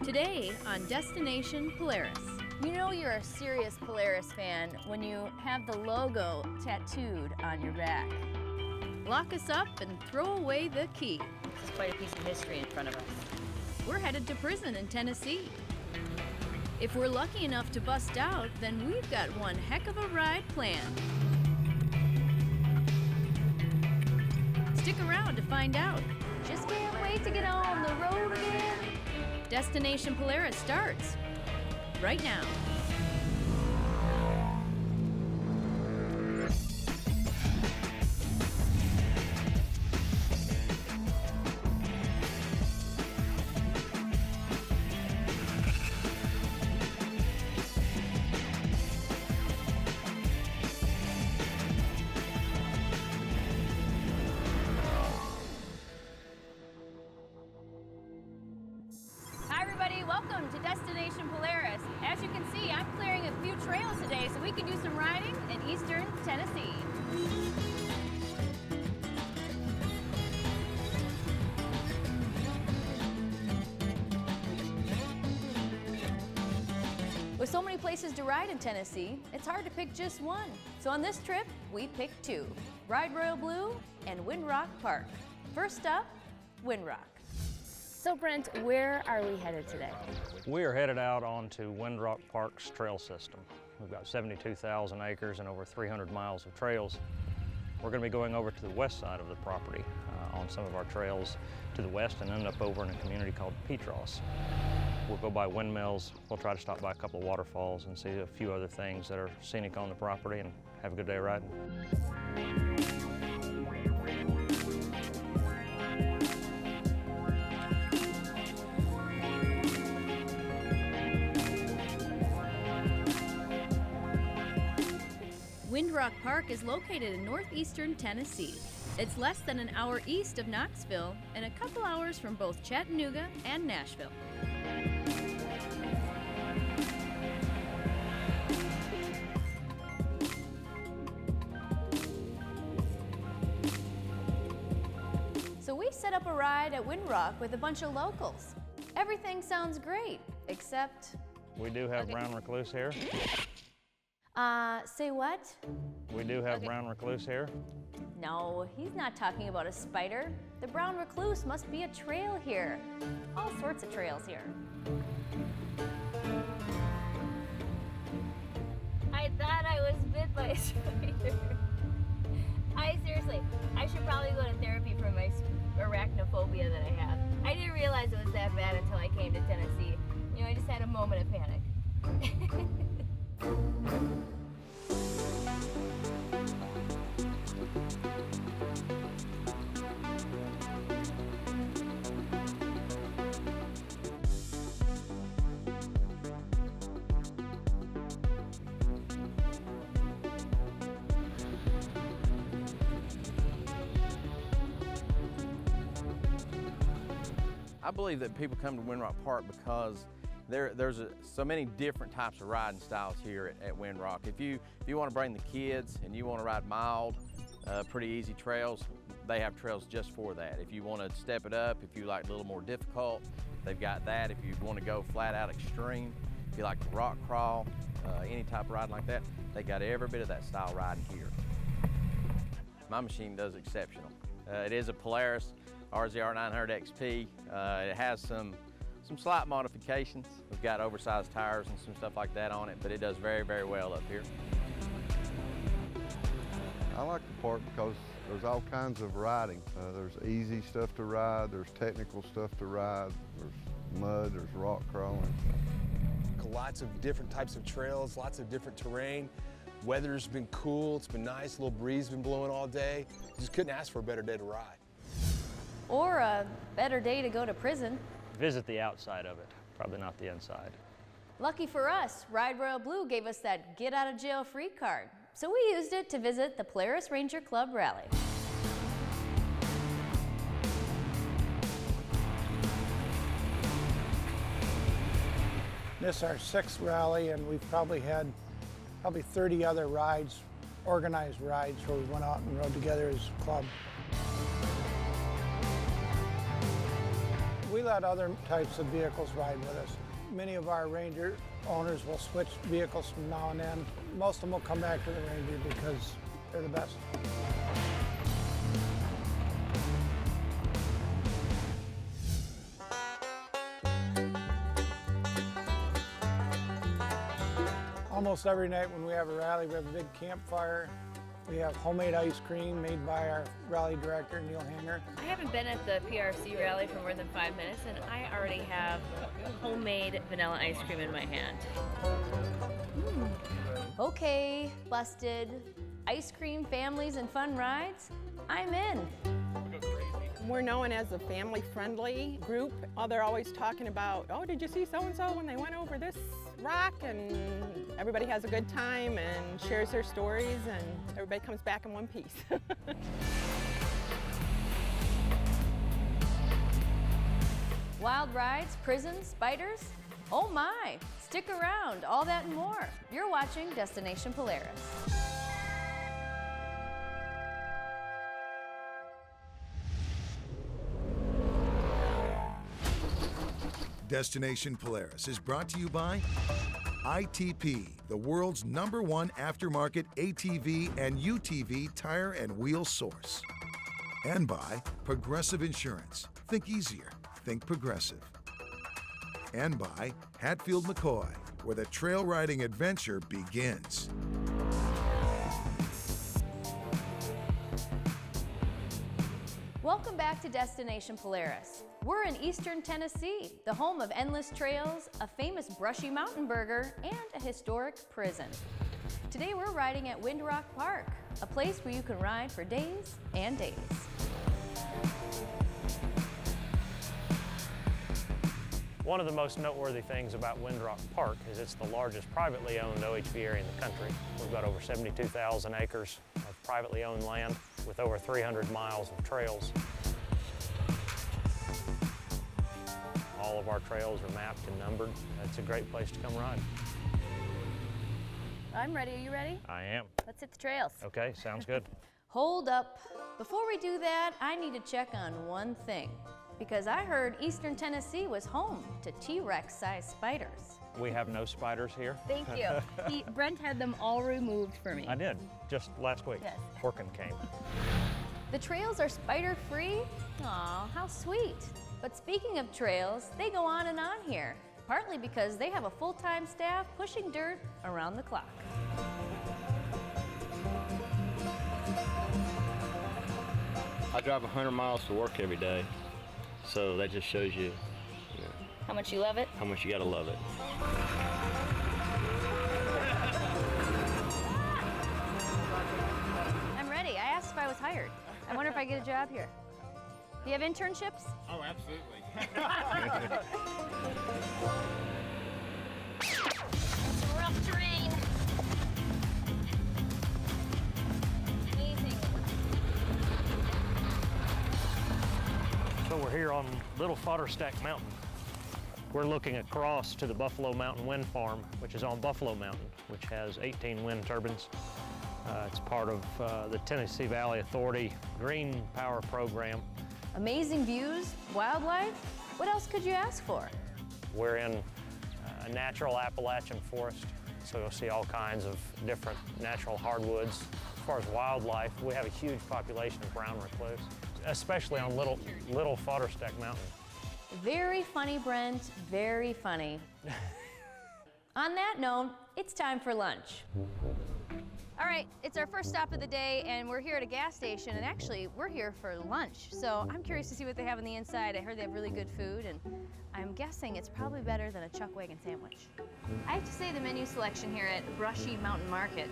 Today on Destination Polaris. You know you're a serious Polaris fan when you have the logo tattooed on your back. Lock us up and throw away the key. This is quite a piece of history in front of us. We're headed to prison in Tennessee. If we're lucky enough to bust out, then we've got one heck of a ride planned. Stick around to find out. Just can't wait to get on the road again. Destination Polaris starts right now. Welcome to Destination Polaris. As you can see, I'm clearing a few trails today so we can do some riding in eastern Tennessee. With so many places to ride in Tennessee, it's hard to pick just one. So on this trip, we picked two, Ride Royal Blue and WINDROCK Park. First up, WINDROCK. So Brent, where are we headed today? We are headed out onto WINDROCK Park's trail system. We've got 72,000 acres and over 300 miles of trails. We're going to be going over to the west side of the property on some of our trails to the west and end up over in a community called Petros. We'll go by windmills. We'll try to stop by a couple of waterfalls and see a few other things that are scenic on the property and have a good day riding. WINDROCK Park is located in northeastern Tennessee. It's less than an hour east of Knoxville and a couple hours from both Chattanooga and Nashville. So we set up a ride at WINDROCK with a bunch of locals. Everything sounds great, except... We do have brown recluse here. Say what? We do have brown recluse here. No, he's not talking about a spider. The brown recluse must be a trail here. All sorts of trails here. I thought I was bit by a spider. Seriously, I should probably go to therapy for my arachnophobia that I have. I didn't realize it was that bad until I came to Tennessee. You know, I just had a moment of panic. I believe that people come to WINDROCK Park because there's so many different types of riding styles here at WINDROCK. If you want to bring the kids and you want to ride mild, pretty easy trails, they have trails just for that. If you want to step it up, if you like a little more difficult, they've got that. If you want to go flat out extreme, if you like the rock crawl, any type of riding like that, they got every bit of that style riding here. My machine does exceptional. It is a Polaris RZR 900 XP. It has some slight modifications. We've got oversized tires and some stuff like that on it, but it does very, very well up here. I like the park because there's all kinds of riding. There's easy stuff to ride, there's technical stuff to ride, there's mud, there's rock crawling. Lots of different types of trails, lots of different terrain. Weather's been cool, it's been nice, a little breeze been blowing all day. You just couldn't ask for a better day to ride. Or a better day to go to prison. Visit the outside of it, probably not the inside. Lucky for us, Ride Royal Blue gave us that get out of jail free card. So we used it to visit the Polaris Ranger Club rally. This is our 6th rally, and we've probably had 30 other rides, organized rides, where we went out and rode together as a club. We let other types of vehicles ride with us. Many of our Ranger owners will switch vehicles from now and then. Most of them will come back to the Ranger because they're the best. Almost every night when we have a rally, we have a big campfire. We have homemade ice cream made by our rally director, Neil Hanger. I haven't been at the PRC rally for more than 5 minutes, and I already have homemade vanilla ice cream in my hand. Okay, busted. Ice cream, families, and fun rides? I'm in. We're known as a family-friendly group. Oh, they're always talking about, oh, did you see so-and-so when they went over this rock? And everybody has a good time and shares their stories, and everybody comes back in one piece. Wild rides, prisons, spiders? Oh my! Stick around, all that and more. You're watching Destination Polaris. Destination Polaris is brought to you by ITP, the world's #1 aftermarket ATV and UTV tire and wheel source. And by Progressive Insurance. Think easier, think Progressive. And by Hatfield McCoy, where the trail riding adventure begins. Welcome back to Destination Polaris. We're in Eastern Tennessee, the home of endless trails, a famous brushy mountain burger, and a historic prison. Today we're riding at WINDROCK Park, a place where you can ride for days and days. One of the most noteworthy things about WINDROCK Park is it's the largest privately owned OHV area in the country. We've got over 72,000 acres of privately owned land with over 300 miles of trails. All of our trails are mapped and numbered. It's a great place to come ride. I'm ready. Are you ready? I am. Let's hit the trails. Okay, sounds good. Hold up. Before we do that, I need to check on one thing. Because I heard Eastern Tennessee was home to T-Rex sized spiders. We have no spiders here. Thank you. Brent had them all removed for me. I did, just last week. Yes. Porkin came. The trails are spider-free? Aw, how sweet. But speaking of trails, they go on and on here, partly because they have a full-time staff pushing dirt around the clock. I drive 100 miles to work every day, so that just shows you, How much you love it? how much you gotta love it. I'm ready. I asked if I was hired. I wonder if I get a job here. Do you have internships? Oh, absolutely. It's rough terrain. Amazing. So we're here on Little Fodderstack Mountain. We're looking across to the Buffalo Mountain Wind Farm, which is on Buffalo Mountain, which has 18 wind turbines. It's part of the Tennessee Valley Authority Green Power Program. Amazing views, wildlife. What else could you ask for? We're in a natural Appalachian forest, so you'll see all kinds of different natural hardwoods. As far as wildlife, we have a huge population of brown recluse, especially on Little Fodderstack Mountain. Very funny, Brent, very funny. On that note, it's time for lunch. All right, it's our first stop of the day, and we're here at a gas station, and actually, we're here for lunch. So I'm curious to see what they have on the inside. I heard they have really good food, and I'm guessing it's probably better than a chuck wagon sandwich. I have to say the menu selection here at Brushy Mountain Market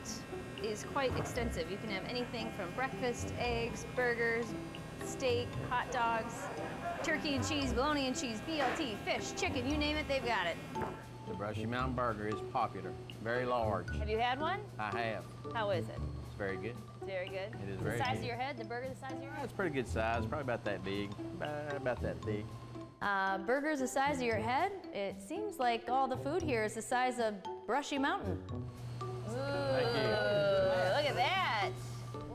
is quite extensive. You can have anything from breakfast, eggs, burgers, steak, hot dogs, turkey and cheese, bologna and cheese, BLT, fish, chicken, you name it, they've got it. The Brushy Mountain Burger is popular, very large. Have you had one? I have. How is it? It's very good. It's very good. It is The very size good. of your head, the burger the size of your head? It's pretty good size, probably about that big, about that big. Burgers the size of your head? It seems like all the food here is the size of Brushy Mountain. Ooh, look at that.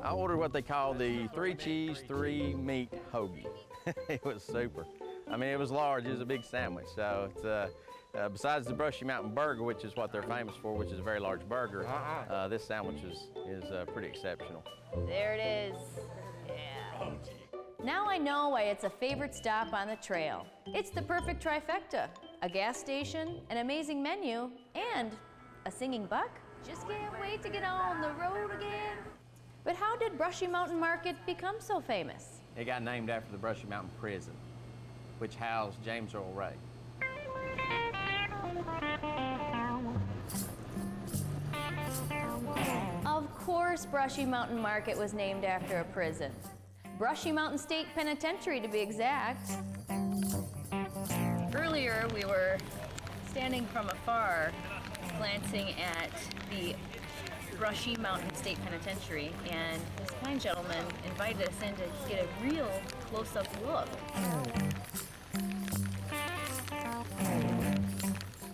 I ordered what they call the 3 cheese, 3 meat hoagie. It was super. I mean, it was large. It was a big sandwich. So it's besides the Brushy Mountain Burger, which is what they're famous for, which is a very large burger, this sandwich is pretty exceptional. There it is. Yeah. Now I know why it's a favorite stop on the trail. It's the perfect trifecta. A gas station, an amazing menu, and a singing buck. Just can't wait to get on the road again. But how did Brushy Mountain Market become so famous? It got named after the Brushy Mountain Prison, which housed James Earl Ray. Of course, Brushy Mountain Market was named after a prison. Brushy Mountain State Penitentiary, to be exact. Earlier, we were standing from afar, glancing at the Brushy Mountain State Penitentiary, and this kind gentleman invited us in to get a real close-up look.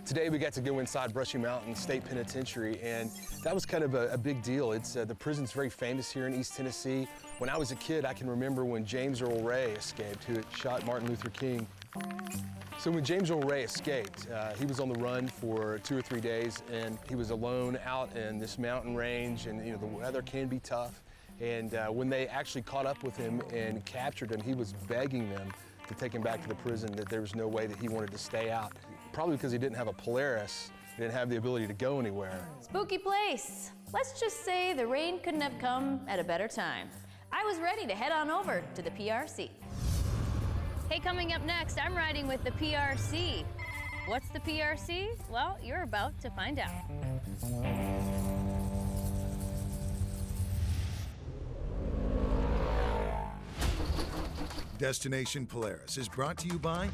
Today we got to go inside Brushy Mountain State Penitentiary, and that was kind of a big deal. It's the prison's very famous here in East Tennessee. When I was a kid, I can remember when James Earl Ray escaped, who had shot Martin Luther King. So when James Earl Ray escaped, he was on the run for 2 or 3 days, and he was alone out in this mountain range, and the weather can be tough. And when they actually caught up with him and captured him, he was begging them to take him back to the prison, that there was no way that he wanted to stay out. Probably because he didn't have a Polaris, he didn't have the ability to go anywhere. Spooky place. Let's just say the rain couldn't have come at a better time. I was ready to head on over to the PRC. Hey, coming up next, I'm riding with the PRC. What's the PRC? Well, you're about to find out. Destination Polaris is brought to you by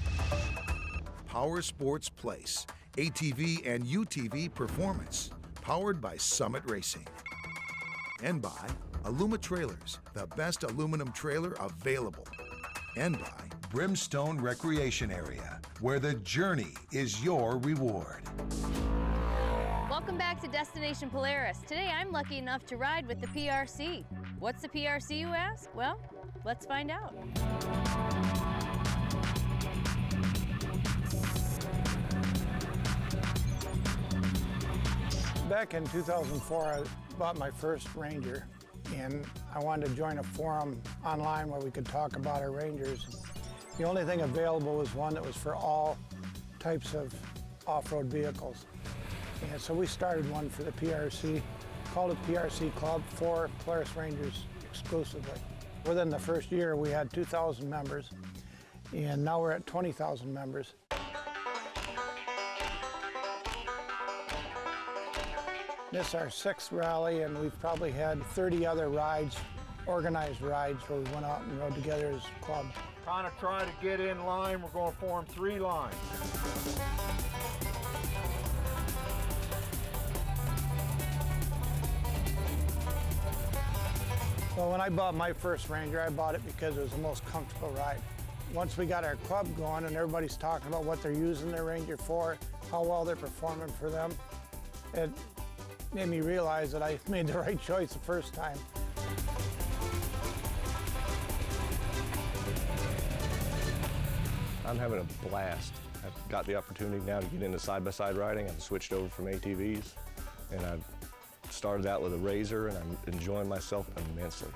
Power Sports Place, ATV and UTV Performance, powered by Summit Racing. And by Aluma Trailers, the best aluminum trailer available. And by Brimstone Recreation Area, where the journey is your reward. Welcome back to Destination Polaris. Today I'm lucky enough to ride with the PRC. What's the PRC, you ask? Well, let's find out. Back in 2004, I bought my first Ranger, and I wanted to join a forum online where we could talk about our Rangers. The only thing available was one that was for all types of off-road vehicles. And so we started one for the PRC, called it PRC Club, for Polaris Rangers exclusively. Within the first year, we had 2,000 members, and now we're at 20,000 members. This is our 6th rally, and we've probably had 30 other rides, organized rides, where we went out and rode together as a club. Kind of try to get in line. We're going to form 3 lines. Well, when I bought my first Ranger, I bought it because it was the most comfortable ride. Once we got our club going and everybody's talking about what they're using their Ranger for, how well they're performing for them, it made me realize that I made the right choice the first time. I'm having a blast. I've got the opportunity now to get into side-by-side riding. I've switched over from ATVs, and I've started out with a Razor, and I'm enjoying myself immensely.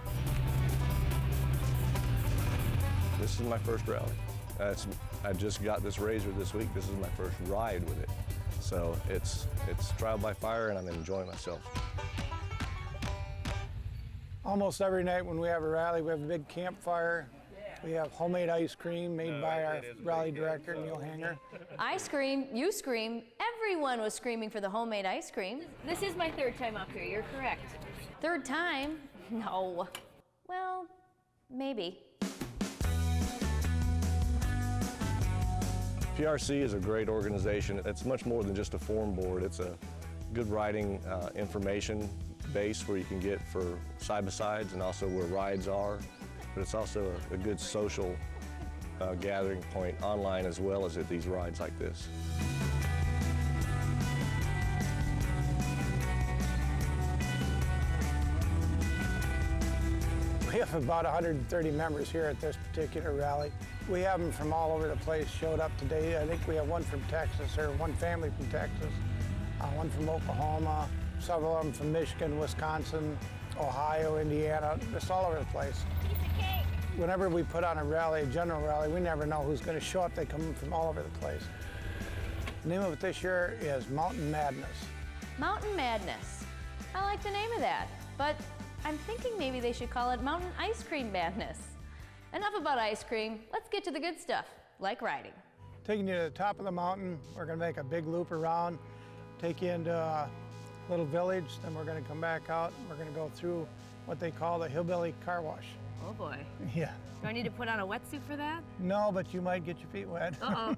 This is my first rally. I just got this Razor this week. This is my first ride with it. So it's trial by fire, and I'm enjoying myself. Almost every night when we have a rally, we have a big campfire. We have homemade ice cream made by our rally director, Neil Hanger. I scream, you scream, everyone was screaming for the homemade ice cream. This is my 3rd time up here, you're correct. 3rd time? No. Well, maybe. PRC is a great organization. It's much more than just a forum board. It's a good riding information base where you can get for side-by-sides and also where rides are. But it's also a good social gathering point online as well as at these rides like this. We have have about 130 members here at this particular rally. We have them from all over the place showed up today. I think we have one from Texas, or one family from Texas, one from Oklahoma, several of them from Michigan, Wisconsin, Ohio, Indiana, just all over the place. Whenever we put on a rally, a general rally, we never know who's going to show up. They come from all over the place. The name of it this year is Mountain Madness. Mountain Madness. I like the name of that, but I'm thinking maybe they should call it Mountain Ice Cream Madness. Enough about ice cream. Let's get to the good stuff, like riding. Taking you to the top of the mountain, we're going to make a big loop around, take you into a little village, then we're going to come back out. We're going to go through what they call the hillbilly car wash. Oh boy. Yeah. Do I need to put on a wetsuit for that? No, but you might get your feet wet. Uh-oh.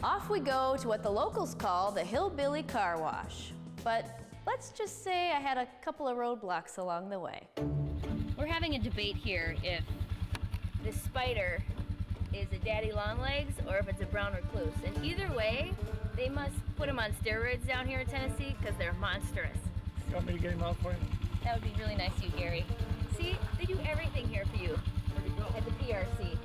Off we go to what the locals call the hillbilly car wash. But let's just say I had a couple of roadblocks along the way. We're having a debate here if this spider is a daddy longlegs or if it's a brown recluse. And either way, they must put them on steroids down here in Tennessee because they're monstrous. You want me to get him out for you? That would be really nice of you, Gary. See, they do everything here for you at the PRC.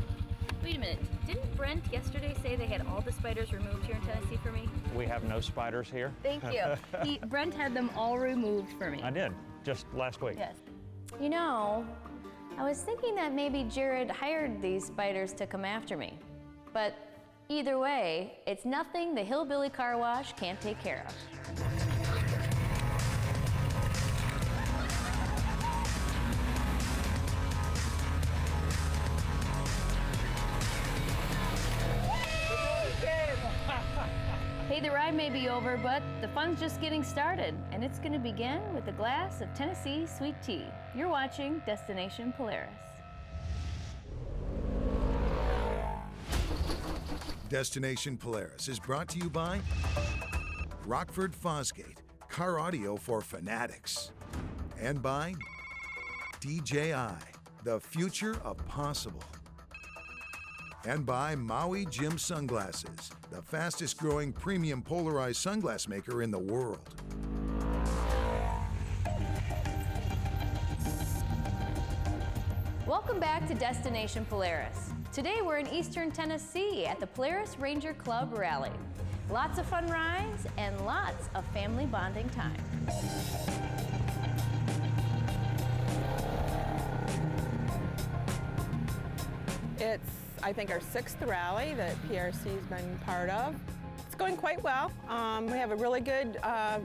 Wait a minute, didn't Brent yesterday say they had all the spiders removed here in Tennessee for me? We have no spiders here. Thank you. Brent had them all removed for me. I did, just last week. Yes. You know, I was thinking that maybe Jared hired these spiders to come after me. But either way, it's nothing the hillbilly car wash can't take care of. Hey, the ride may be over, but the fun's just getting started, and it's going to begin with a glass of Tennessee sweet tea. You're watching Destination Polaris. Destination Polaris is brought to you by Rockford Fosgate, car audio for fanatics, and by DJI, the future of possible, and by Maui Jim Sunglasses, the fastest growing premium polarized sunglass maker in the world. Welcome back to Destination Polaris. Today we're in Eastern Tennessee at the Polaris Ranger Club Rally. Lots of fun rides and lots of family bonding time. It's, I think, our 6th rally that PRC's been part of. It's going quite well. We have a really good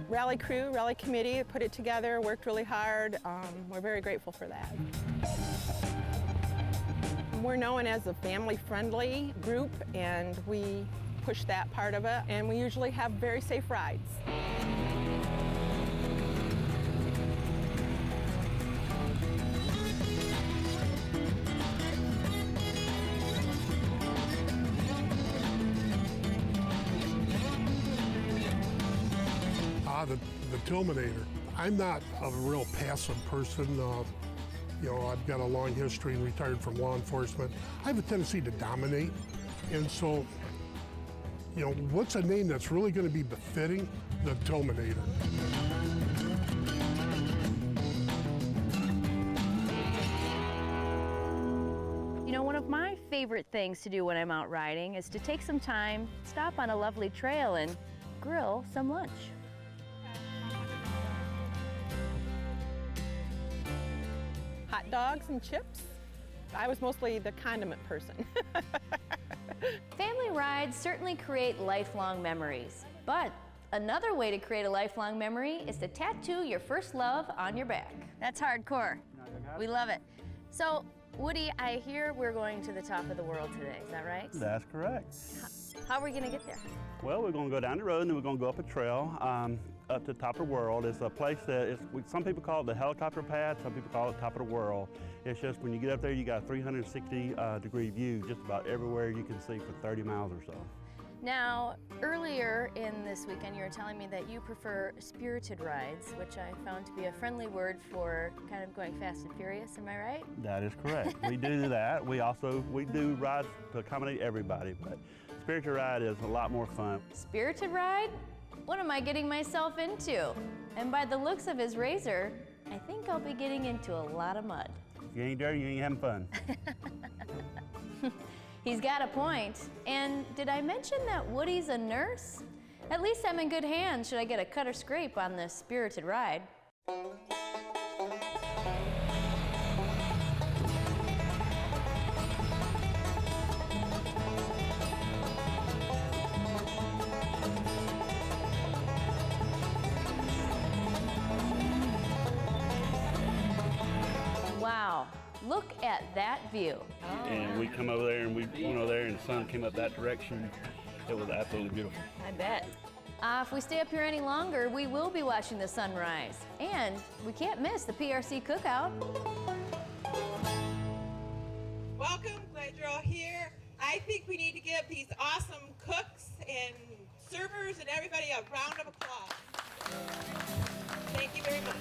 rally crew, rally committee that put it together, worked really hard. We're very grateful for that. We're known as a family-friendly group, and we push that part of it, and we usually have very safe rides. The Tillmanator. I'm not a real passive person. You know, I've got a long history and retired from law enforcement. I have a tendency to dominate. And so, you know, what's a name that's really going to be befitting? The Tillmanator. You know, one of my favorite things to do when I'm out riding is to take some time, stop on a lovely trail, and grill some lunch. Hot dogs and chips. I was mostly the condiment person. Family rides certainly create lifelong memories, but another way to create a lifelong memory is to tattoo your first love on your back. That's hardcore. We love it. So, Woody, I hear we're going to the top of the world today. Is that right? That's correct. How are we going to get there? Well, we're going to go down the road and then we're going to go up a trail up to the top of the world. It's a place that some people call it the helicopter pad, some people call it top of the world. It's just when you get up there, you got a 360 degree view just about everywhere you can see for 30 miles or so. Now, earlier in this weekend, you were telling me that you prefer spirited rides, which I found to be a friendly word for kind of going fast and furious. Am I right? That is correct. We do that. We do rides to accommodate everybody, but spirited ride is a lot more fun. Spirited ride? What am I getting myself into? And by the looks of his razor, I think I'll be getting into a lot of mud. If you ain't dirty, you ain't having fun. He's got a point. And did I mention that Woody's a nurse? At least I'm in good hands should I get a cut or scrape on this spirited ride. Wow, look at that view. And we come over there and we went over there and the sun came up that direction. It was absolutely beautiful. I bet. If we stay up here any longer, we will be watching the sunrise. And we can't miss the PRC cookout. Welcome, glad you're all here. I think we need to give these awesome cooks and servers and everybody a round of applause. Thank you very much.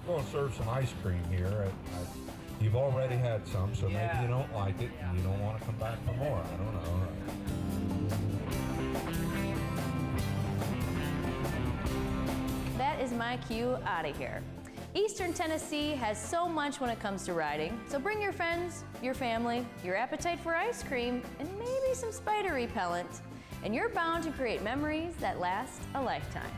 We're going to serve some ice cream here. You've already had some, so maybe you don't like it and you don't want to come back for more. I don't know. That is my cue out of here. Eastern Tennessee has so much when it comes to riding, so bring your friends, your family, your appetite for ice cream, and maybe some spider repellent, and you're bound to create memories that last a lifetime.